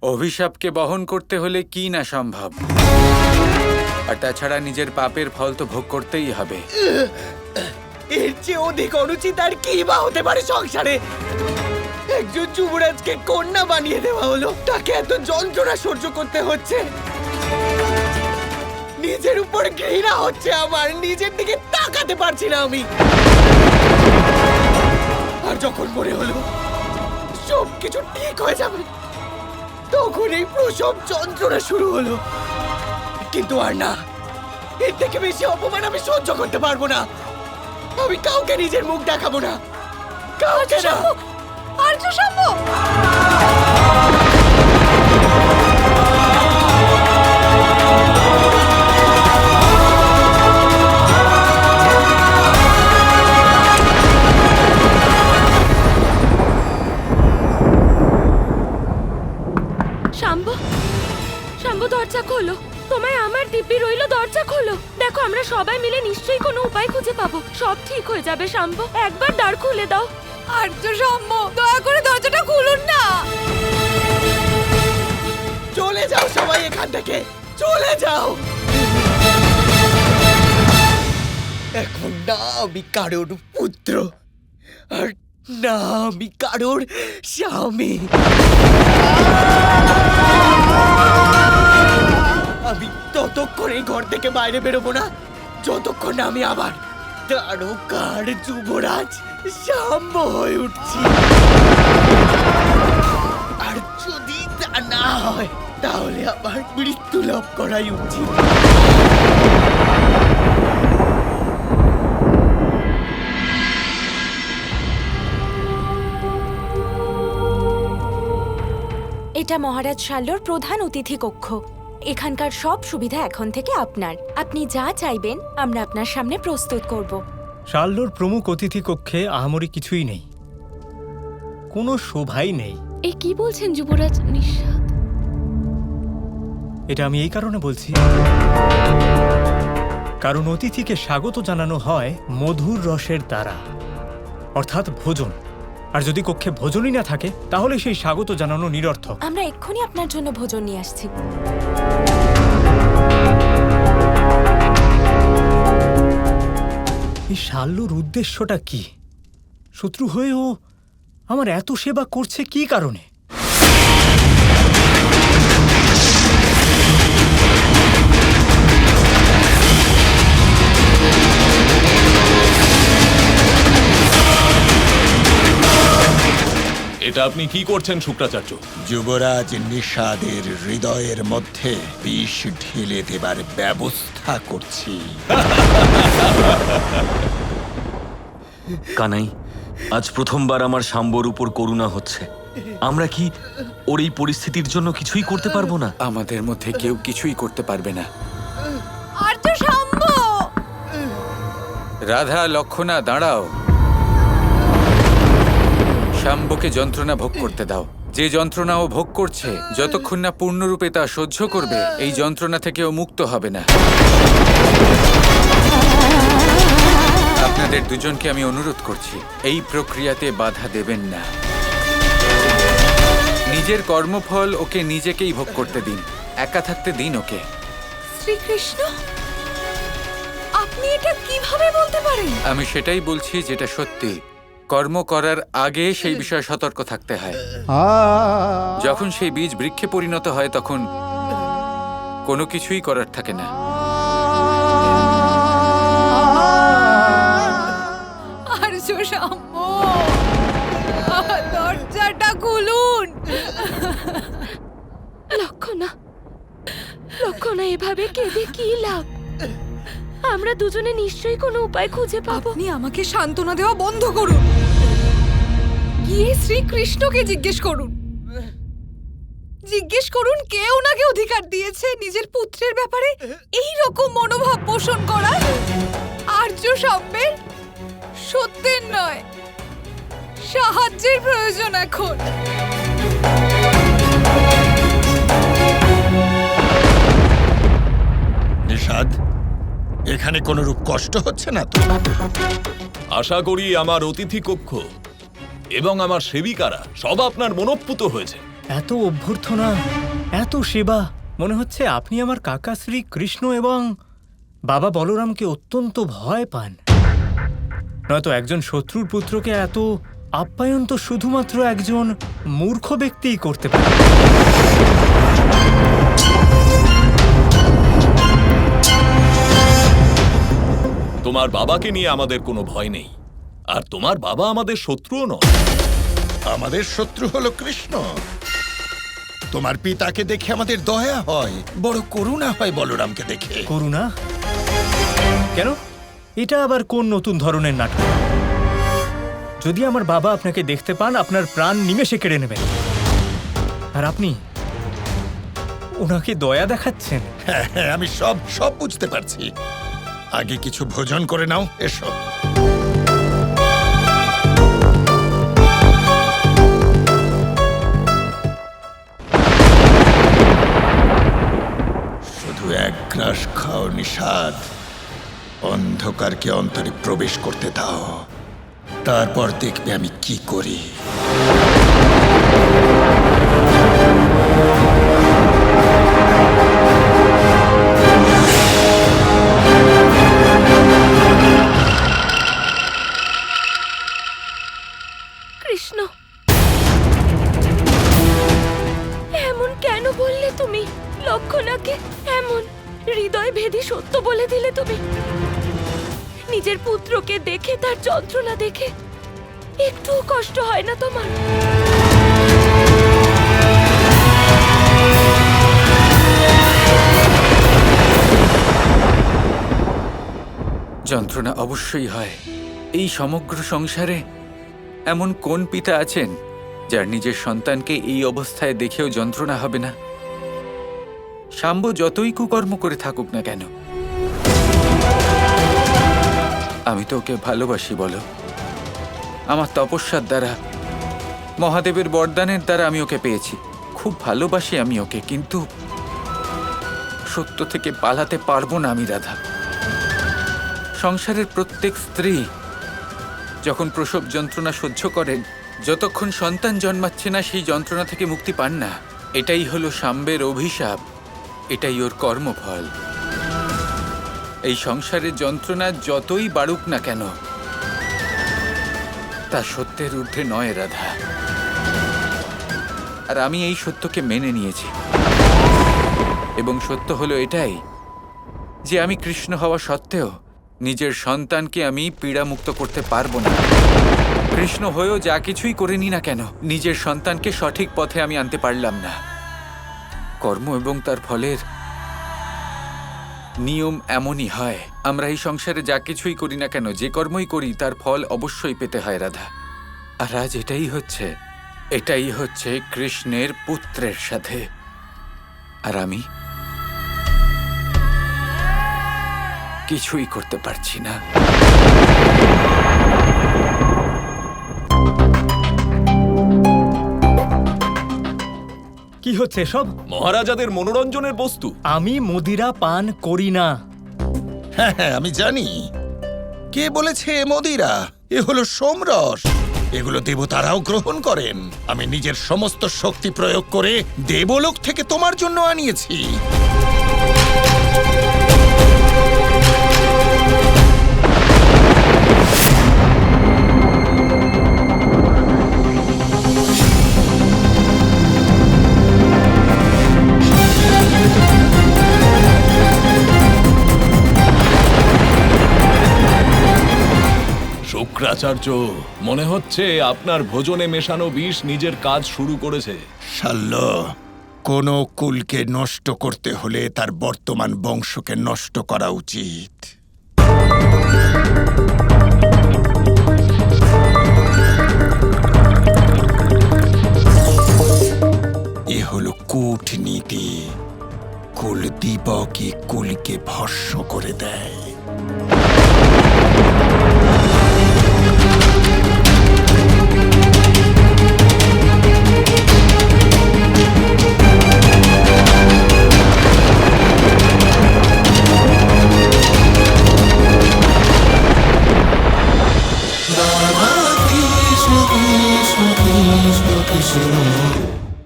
অভিশাপকে বহন করতে হলে কি না সম্ভব, আর তাছাড়া নিজের পাপের ফল তো ভোগ করতেই হবে। এর চেয়ে অধিক অনুচিত আর কি বা হতে পারে সংসারে? একজন যুবরাজকে কন্যা বানিয়ে দেওয়া হলো, তাকে এত যন্ত্রণা সহ্য করতে হচ্ছে। নিজের উপর ঘৃণা হচ্ছে আমার, নিজের দিকে তাকাতে পারছি না আমি। আর যখন মনে হলো সব কিছু ঠিক হয়ে যাবে, তখন এই প্রসব যন্ত্রণা শুরু হলো। কিন্তু আর না, এর থেকে বেশি অপমান আমি সহ্য করতে পারবো না। আমি কাউকে নিজের মুখ দেখাবো না, কাউকে না। আর্য শাম্ব! শাম্ব, শাম্ব, দরজা খোলো। তোমায় আমার দিব্যি রইলো, দরজা খোলো। দেখো, আমরা সবাই মিলে নিশ্চয়ই কোনো উপায় খুঁজে পাবো। সব ঠিক হয়ে যাবে শাম্ব, একবার দ্বার খুলে দাও। আর্য শাম্ব, দয়া করে দরজাটা খুলুন না। চলে যাও সবাই এখান থেকে, চলে যাও। এখন না আমি কারোর পুত্র, আর না আমি কারোর স্বামী। আমি ততক্ষণ এই ঘর থেকে বাইরে বেরোবো না যতক্ষণ না আমি আবার তারকার যুবরাজ শাম্ব হয়ে উঠছি। আর যদি তা না হয়, তাহলে আবার মৃত্যু লাভ করাই উচিত। এটা মহারাজ শাল্যর প্রধান অতিথি কক্ষ। এখানকার সব সুবিধা এখন থেকে আপনার। আপনি যা চাইবেন আমরা আপনার সামনে প্রস্তুত করব। শাল্যর প্রমুখ অতিথি কক্ষে আহামরি কিছুই নেই, কোনো শোভাই নেই। এ কি বলছেন যুবরাজ নিঃস্বাদ? এটা আমি এই কারণে বলছি, কারণ অতিথিকে স্বাগত জানানো হয় মধুর রসের দ্বারা, অর্থাৎ ভোজন। আর যদি কক্ষে ভোজনই না থাকে, তাহলে সেই স্বাগত জানানো নিরর্থক। আমরা এক্ষুনি আপনার জন্য ভোজন নিয়ে আসছি। এই শাল্যর উদ্দেশ্যটা কি? শত্রু হয়েও আমার এত সেবা করছে কি কারণে? এটা আপনি কি করছেন শুক্রাচার্য? যুবরাজ নিষাদের হৃদয়ের মধ্যে বিষ ঢেলে দেবার ব্যবস্থা করছি। কানাই, আজ প্রথমবার আমার শাম্বর উপর করুণা হচ্ছে। আমরা কি ওর এই পরিস্থিতির জন্য কিছুই করতে পারবো না? আমাদের মধ্যে কেউ কিছুই করতে পারবে না। আর্য শাম্ব! রাধা, লক্ষণা, দাঁড়াও। শাম্বকে যন্ত্রণা ভোগ করতে দাও। যে যন্ত্রণা ও ভোগ করছে, যতক্ষণ না পূর্ণরূপে তা সহ্য করবে, এই যন্ত্রণা থেকে ও মুক্ত হবে না। আপনাদের দুজনকে আমি অনুরোধ করছি, এই প্রক্রিয়াতে বাধা দেবেন না। নিজের কর্মফল ওকে নিজেকেই ভোগ করতে দিন, একা থাকতে দিন ওকে। শ্রীকৃষ্ণ, আপনি এটা কিভাবে বলতে পারেন? আমি সেটাই বলছি যেটা সত্যি। কর্ম করার আগে সেই বিষয়ে সতর্ক থাকতে হয়। যখন সেই বীজ বৃক্ষে পরিণত হয়, তখন কোনো কিছুই করার থাকে না। আর্য শাম্ব, দরজাটা খুলুন। লক্ষণা, লক্ষণা, এভাবে কেঁদে কি লাভ? আমরা দুজনে নিশ্চয়ই কোনো উপায় খুঁজে পাবো। আপনি আমাকে সান্ত্বনা দেওয়া বন্ধ করুন। গিয়ে শ্রীকৃষ্ণকে জিজ্ঞেস করুন। জিজ্ঞেস করুন কে ওনাকে অধিকার দিয়েছে নিজের পুত্রের ব্যাপারে এই রকম মনোভাব পোষণ করার। আর্য শাম্বের সত্যের নয়, সাহায্যের প্রয়োজন এখন। নিষাদ, এখানে কোনরূপ কষ্ট হচ্ছে না তো? আশা করি আমার অতিথি কক্ষ এবং আমার সেবিকারা সব আপনার মনোপ্পুত হয়েছে। এত অভ্যর্থনা, এত সেবা, মনে হচ্ছে আপনি আমার কাকা শ্রী কৃষ্ণ এবং বাবা বলরামকে অত্যন্ত ভয় পান। নয়তো একজন শত্রুর পুত্রকে এত আপ্যায়ন তো শুধুমাত্র একজন মূর্খ ব্যক্তিই করতে পারে। তোমার বাবাকে নিয়ে আমাদের কোনো ভয় নেই, আর তোমার বাবা আমাদের শত্রুও নয়। আমাদের শত্রু হলো কৃষ্ণ। তোমার পিতাকে দেখে আমাদের দয়া হয়, বড় করুণা হয় বলরামকে দেখে। করুণা? কেন? এটা আবার কোন নতুন ধরনের নাটক? যদি আমার বাবা আপনাকে দেখতে পান, আপনার প্রাণ নিমেষে কেড়ে নেবেন, আর আপনি ওনাকে দয়া দেখাচ্ছেন। হ্যাঁ হ্যাঁ, আমি সব সব বুঝতে পারছি। আগে কিছু ভোজন করে নাও, এসো। শুধু এক গ্রাস খাও নিষাদ, অন্ধকারকে অন্তরে প্রবেশ করতে দাও, তারপর দেখবে আমি কি করি। কৃষ্ণ, এমন কেন বললে তুমি? লক্ষণাকে এমন হৃদয় ভেদী সত্য বলে দিলে তুমি। নিজের পুত্রকে দেখে, তার যন্ত্রণা দেখে একটুও কষ্ট হয় না তোমার? যন্ত্রণা অবশ্যই হয়। এই সমগ্র সংসারে এমন কোন পিতা আছেন যার নিজের সন্তানকে এই অবস্থায় দেখেও যন্ত্রণা হবে না? শাম্ব যতই কুকর্ম করে থাকুক না কেন, আমি তো ওকে ভালোবাসি। বলো, আমার তপস্যার দ্বারা, মহাদেবের বরদানের দ্বারা আমি ওকে পেয়েছি। খুব ভালোবাসি আমি ওকে, কিন্তু সত্য থেকে পালাতে পারবো না আমি, রাধা। সংসারের প্রত্যেক স্ত্রী যখন প্রসব যন্ত্রণা সহ্য করেন, যতক্ষণ সন্তান জন্মাচ্ছে না সেই যন্ত্রণা থেকে মুক্তি পান না। এটাই হলো শাম্বের অভিশাপ, এটাই ওর কর্মফল। এই সংসারের যন্ত্রণা যতই বাড়ুক না কেন, তা সত্যের ঊর্ধ্বে নয়, রাধা। আর আমি এই সত্যকে মেনে নিয়েছি, এবং সত্য হলো এটাই যে আমি কৃষ্ণ হওয়া সত্ত্বেও নিজের সন্তানকে আমি পীড়ামুক্ত করতে পারবো না। কৃষ্ণ হয়েও যা কিছুই করে নি না কেন, নিজের সন্তানকে সঠিক পথে আমি আনতে পারলাম না। কর্ম এবং তার ফলের নিয়ম এমনই হয়। আমরা এই সংসারে যা কিছুই করি না কেন, যে কর্মই করি, তার ফল অবশ্যই পেতে হয়, রাধা। আর আজ এটাই হচ্ছে কৃষ্ণের পুত্রের সাথে। আর আমি কিছুই করতে পারছি না। কি হচ্ছে সব? মহারাজাদের মনোরঞ্জনের বস্তু। আমি মদিরা পান করি না। হ্যাঁ হ্যাঁ, আমি জানি। কে বলেছে এ মদিরা? এ হলো সোমরস। এগুলো দেবতারাও গ্রহণ করেন। আমি নিজের সমস্ত শক্তি প্রয়োগ করে দেবলোক থেকে তোমার জন্য আনিয়েছি। শুক্রাচার্য, মনে হচ্ছে আপনার ভোজনে মেশানো বিষ নিজের কাজ শুরু করেছে। শাল্য, কোন কুলকে নষ্ট করতে হলে তার বর্তমান বংশকে নষ্ট করা উচিত। এ হলো কূটনীতি। কুলদীপকই কুলকে ভস্ম করে দেয়।